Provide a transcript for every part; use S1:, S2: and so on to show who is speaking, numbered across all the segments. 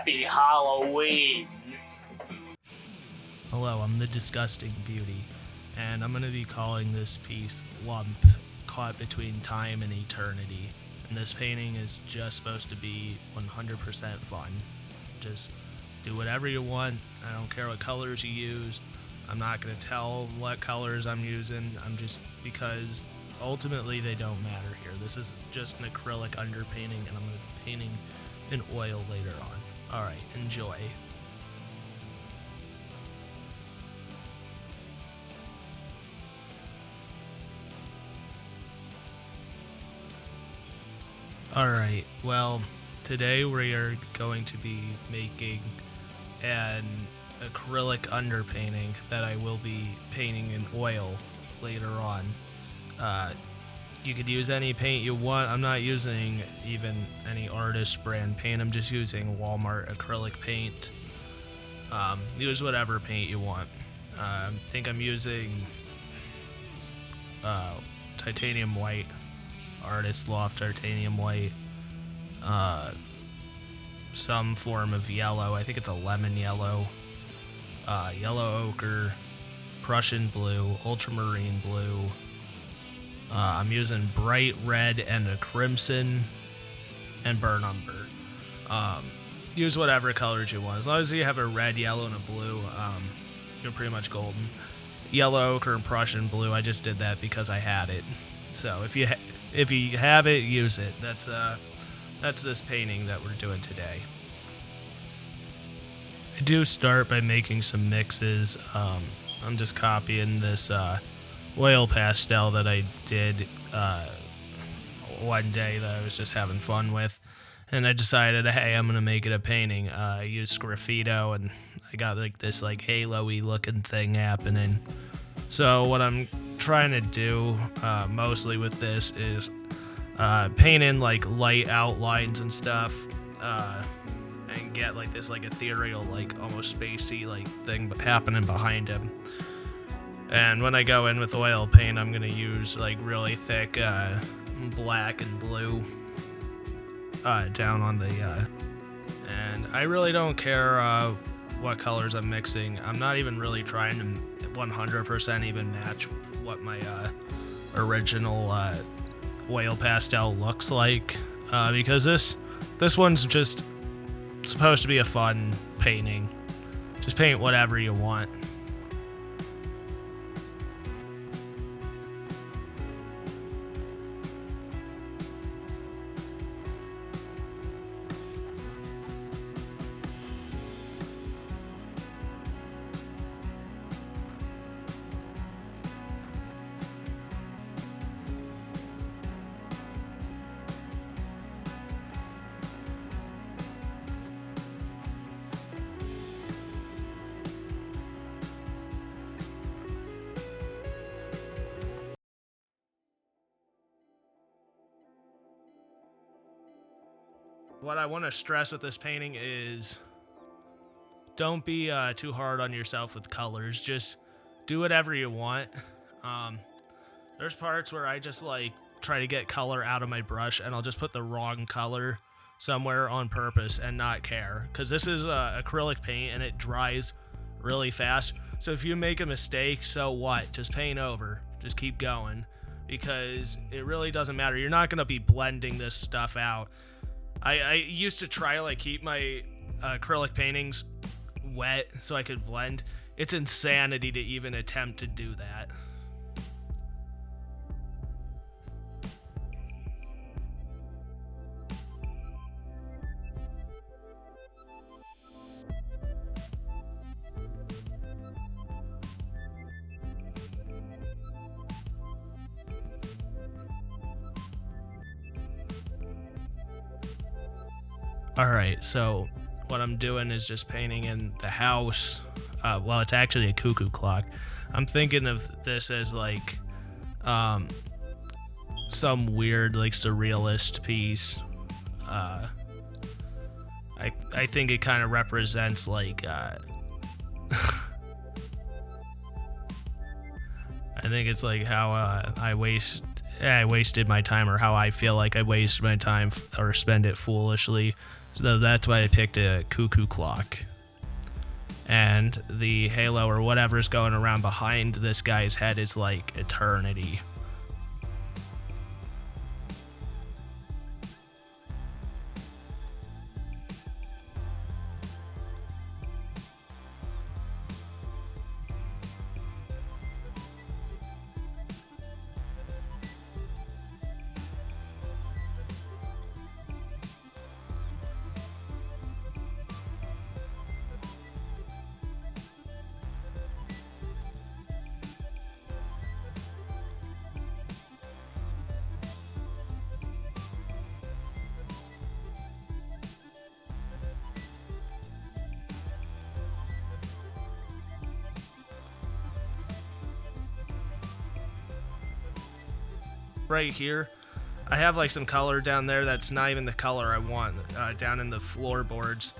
S1: Happy Halloween!
S2: Hello, I'm the Disgusting Beauty, and I'm going to be calling this piece Lump, Caught Between Time and Eternity. And this painting is just supposed to be 100% fun. Just do whatever you want. I don't care what colors you use. I'm not going to tell what colors I'm using. Because ultimately they don't matter here. This is just an acrylic underpainting, and I'm going to be painting in oil later on. Alright, enjoy. Alright, well, today we are going to be making an acrylic underpainting that I will be painting in oil later on. You could use any paint you want. I'm not using even any artist brand paint. I'm just using Walmart acrylic paint. Use whatever paint you want. I think I'm using titanium white. Artist Loft titanium white, some form of yellow. I think it's a lemon yellow, yellow ochre, Prussian blue, ultramarine blue. I'm using bright red and a crimson and burnt umber. Use whatever colors you want. As long as you have a red, yellow, and a blue, you're pretty much golden. Yellow ochre and Prussian blue, I just did that because I had it. So if you have it, use it. That's this painting that we're doing today. I do start by making some mixes. I'm just copying this oil pastel that I did one day that I was just having fun with, and I decided, hey, I'm gonna make it a painting. I used Graffito, and I got this halo-y looking thing happening. So what I'm trying to do mostly with this is paint in light outlines and stuff, and get this ethereal, almost spacey thing happening behind him. And when I go in with oil paint, I'm gonna use really thick black and blue down on the and I really don't care what colors I'm mixing. I'm not even really trying to 100% even match what my original oil pastel looks like, because this one's just supposed to be a fun painting. Just paint whatever you want. What I want to stress with this painting is don't be too hard on yourself with colors. Just do whatever you want. There's parts where I just try to get color out of my brush, and I'll just put the wrong color somewhere on purpose and not care, because this is acrylic paint and it dries really fast. So if you make a mistake, so what? Just paint over. Just keep going, because it really doesn't matter. You're not going to be blending this stuff out. I used to try keep my acrylic paintings wet so I could blend. It's insanity to even attempt to do that. Alright, so what I'm doing is just painting in the house. Well, it's actually a cuckoo clock. I'm thinking of this as some weird surrealist piece. I think it kind of represents I think it's like how I wasted my time, or how I feel like I waste my time or spend it foolishly. So that's why I picked a cuckoo clock. And the halo or whatever's going around behind this guy's head is like eternity. Right here, I have like some color down there that's not even the color I want, down in the floorboards.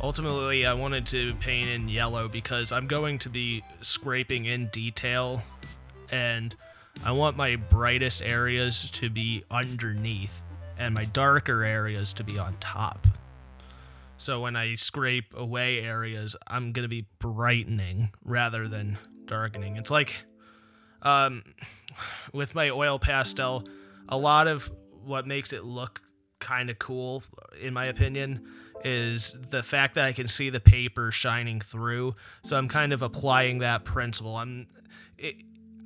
S2: Ultimately, I wanted to paint in yellow because I'm going to be scraping in detail, and I want my brightest areas to be underneath and my darker areas to be on top. So when I scrape away areas, I'm going to be brightening rather than darkening. It's like with my oil pastel, a lot of what makes it look kind of cool, in my opinion, is the fact that I can see the paper shining through. So I'm kind of applying that principle. I'm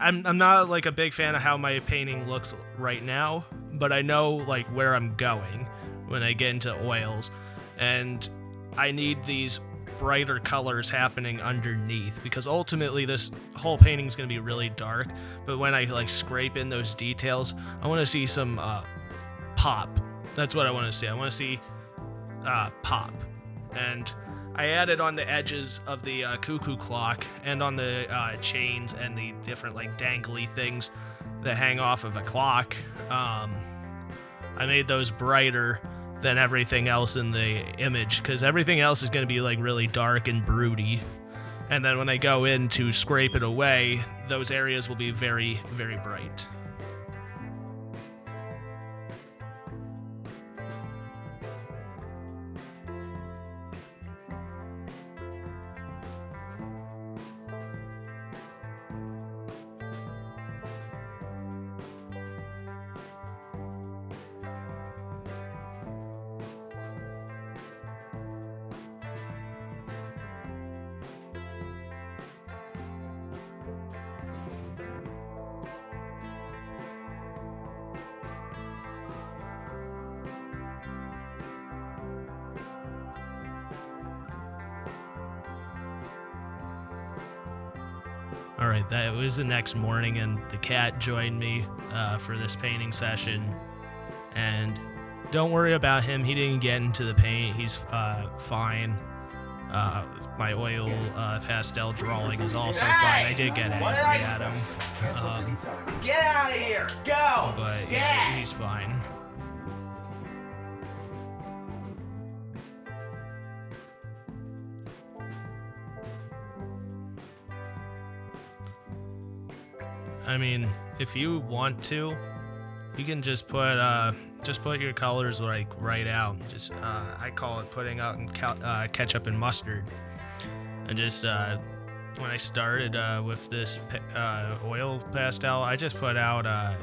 S2: not like a big fan of how my painting looks right now, but I know like where I'm going when I get into oils, and I need these brighter colors happening underneath, because ultimately this whole painting is going to be really dark, but when I like scrape in those details, I want to see some pop. That's what I want to see. I want to see pop. And I added on the edges of the cuckoo clock and on the chains and the different like dangly things that hang off of a clock. I made those brighter than everything else in the image, because everything else is going to be like really dark and broody, and then when I go in to scrape it away, those areas will be very, very bright. All right, that was the next morning, and the cat joined me for this painting session. And don't worry about him. He didn't get into the paint. He's fine. My oil pastel drawing is also fine. I did get angry at him.
S1: Get out of here! Go!
S2: But yeah, he's fine. I mean, if you want to, you can just put your colors like right out. Just I call it putting out in ketchup and mustard. And just when I started with this oil pastel, I just put out I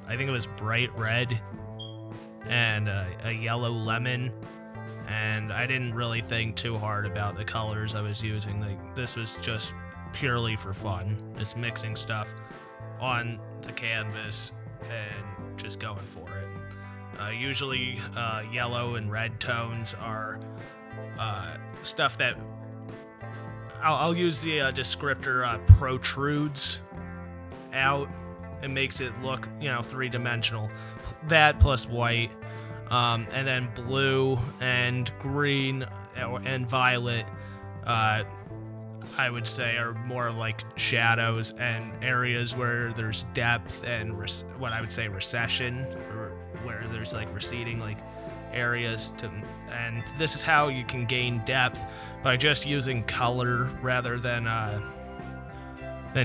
S2: think it was bright red and a yellow lemon, and I didn't really think too hard about the colors I was using. Like, this was just purely for fun, just mixing stuff on the canvas and just going for it. Usually yellow and red tones are stuff that I'll use the descriptor protrudes out and makes it look, three-dimensional. That plus white, and then blue and green and violet, I would say, are more like shadows and areas where there's depth and what I would say recession, or where there's like receding like areas and this is how you can gain depth, by just using color rather than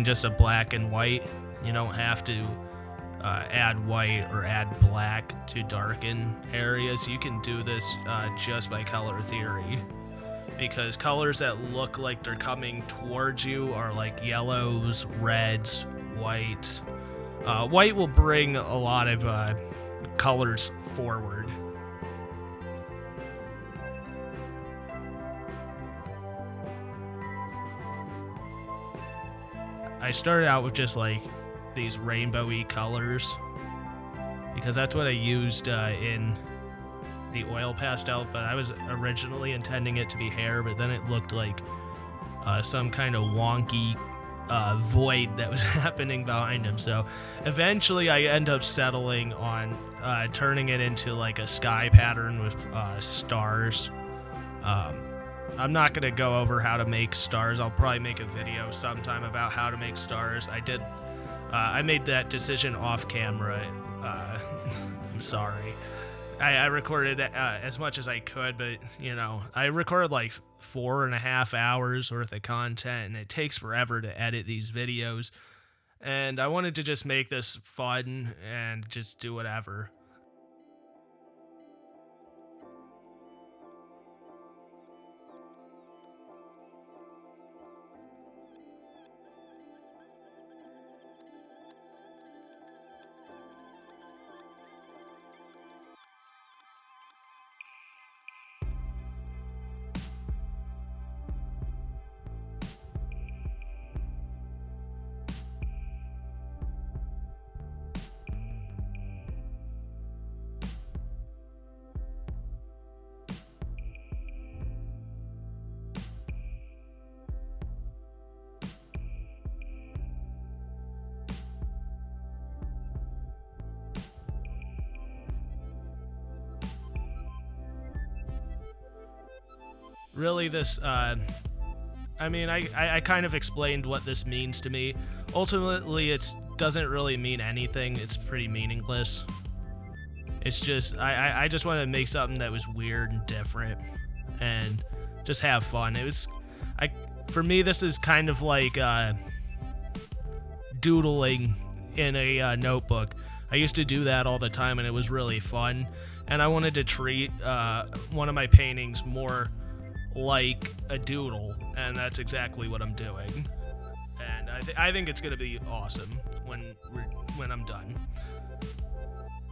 S2: just a black and white. You don't have to add white or add black to darken areas. You can do this just by color theory, because colors that look like they're coming towards you are like yellows, reds, whites. White will bring a lot of colors forward. I started out with just like these rainbowy colors because that's what I used in the oil pastel, but I was originally intending it to be hair, but then it looked like some kind of wonky void that was happening behind him. So eventually I end up settling on turning it into like a sky pattern with stars. I'm not going to go over how to make stars. I'll probably make a video sometime about how to make stars. I made that decision off camera. I'm sorry. I recorded as much as I could, but, you know, I recorded like 4.5 hours worth of content, and it takes forever to edit these videos. And I wanted to just make this fun and just do whatever. Really, this, I kind of explained what this means to me. Ultimately, it doesn't really mean anything. It's pretty meaningless. It's just, I just wanted to make something that was weird and different and just have fun. For me, this is kind of like doodling in a notebook. I used to do that all the time, and it was really fun. And I wanted to treat one of my paintings more like a doodle, and that's exactly what I'm doing. And I think it's gonna be awesome when I'm done.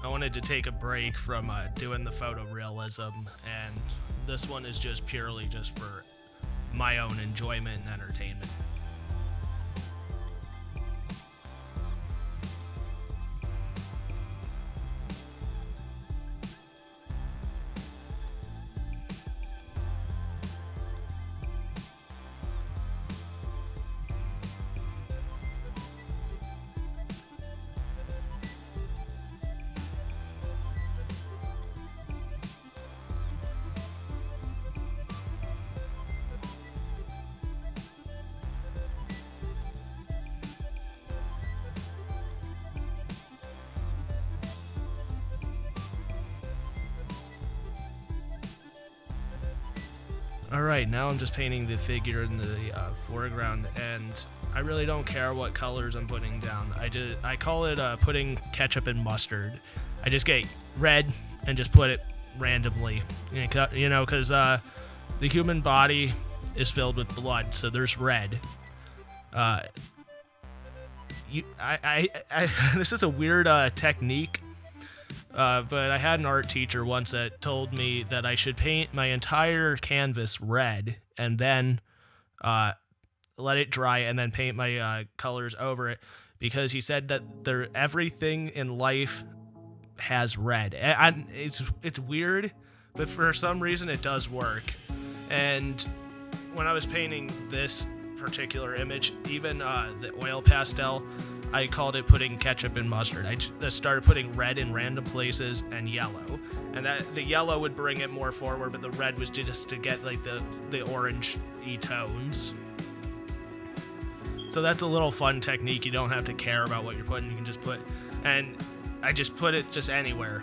S2: I wanted to take a break from doing the photorealism, and this one is just purely just for my own enjoyment and entertainment. Alright, now I'm just painting the figure in the foreground, and I really don't care what colors I'm putting down. I call it putting ketchup and mustard. I just get red and just put it randomly, you know, because the human body is filled with blood, so there's red. This is a weird technique. But I had an art teacher once that told me that I should paint my entire canvas red and then let it dry and then paint my colors over it, because he said that everything in life has red. And it's weird, but for some reason it does work. And when I was painting this particular image, even the oil pastel, I called it putting ketchup and mustard. I just started putting red in random places and yellow, and that the yellow would bring it more forward, but the red was just to get like the orange-y tones. So that's a little fun technique. You don't have to care about what you're putting. You can just put, and I just put it just anywhere,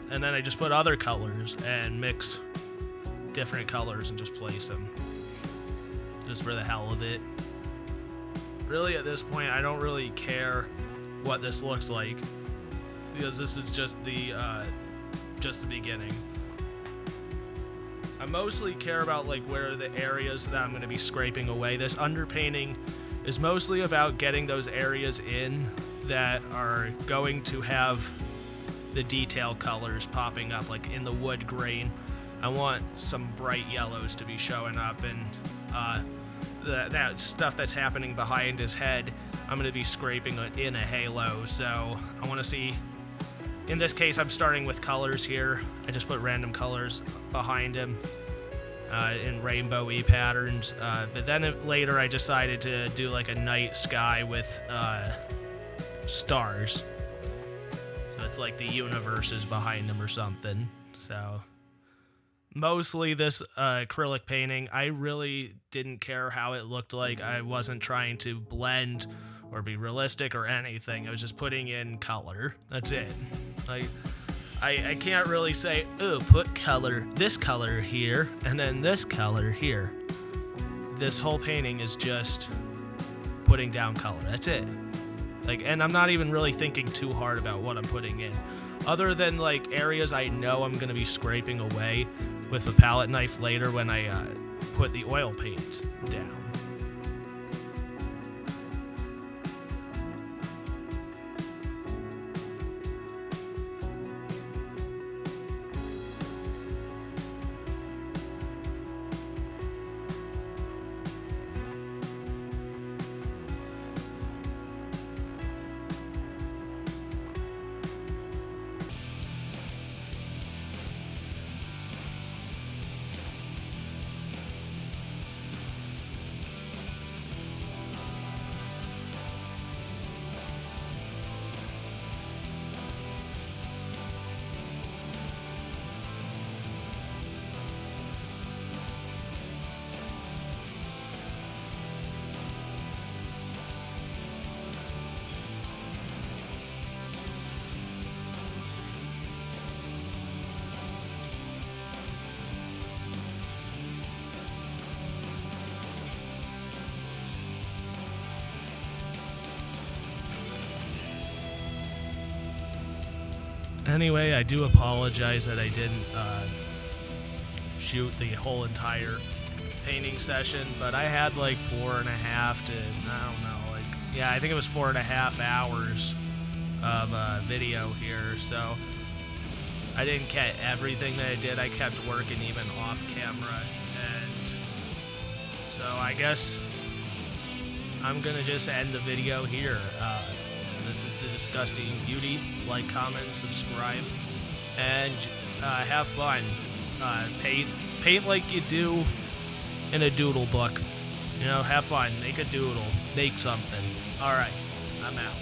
S2: and then I just put other colors and mix different colors and just place them, just for the hell of it. Really, at this point, I don't really care what this looks like. because this is just the beginning. I mostly care about like where the areas that I'm going to be scraping away. This underpainting is mostly about getting those areas in that are going to have the detail colors popping up, like in the wood grain. I want some bright yellows to be showing up, and that stuff that's happening behind his head, I'm going to be scraping in a halo. So I want to see, in this case, I'm starting with colors here. I just put random colors behind him in rainbow-y patterns. But then later I decided to do like a night sky with stars. So it's like the universe is behind him or something. So mostly this acrylic painting, I really didn't care how it looked like. I wasn't trying to blend or be realistic or anything. I was just putting in color. That's it. I can't really say, oh, put color, this color here, and then this color here. This whole painting is just putting down color. That's it. Like, and I'm not even really thinking too hard about what I'm putting in. Other than like areas I know I'm gonna be scraping away with a palette knife later when I put the oil paint down. Anyway, I do apologize that I didn't shoot the whole entire painting session, but I had like 4.5 to, I don't know, like, yeah, I think it was 4.5 hours of video here, so I didn't get everything that I did. I kept working even off camera, and so I guess I'm gonna just end the video here. This is The Disgusting Beauty. Like, comment, subscribe, and have fun. Paint like you do in a doodle book. You know, have fun. Make a doodle. Make something. Alright, I'm out.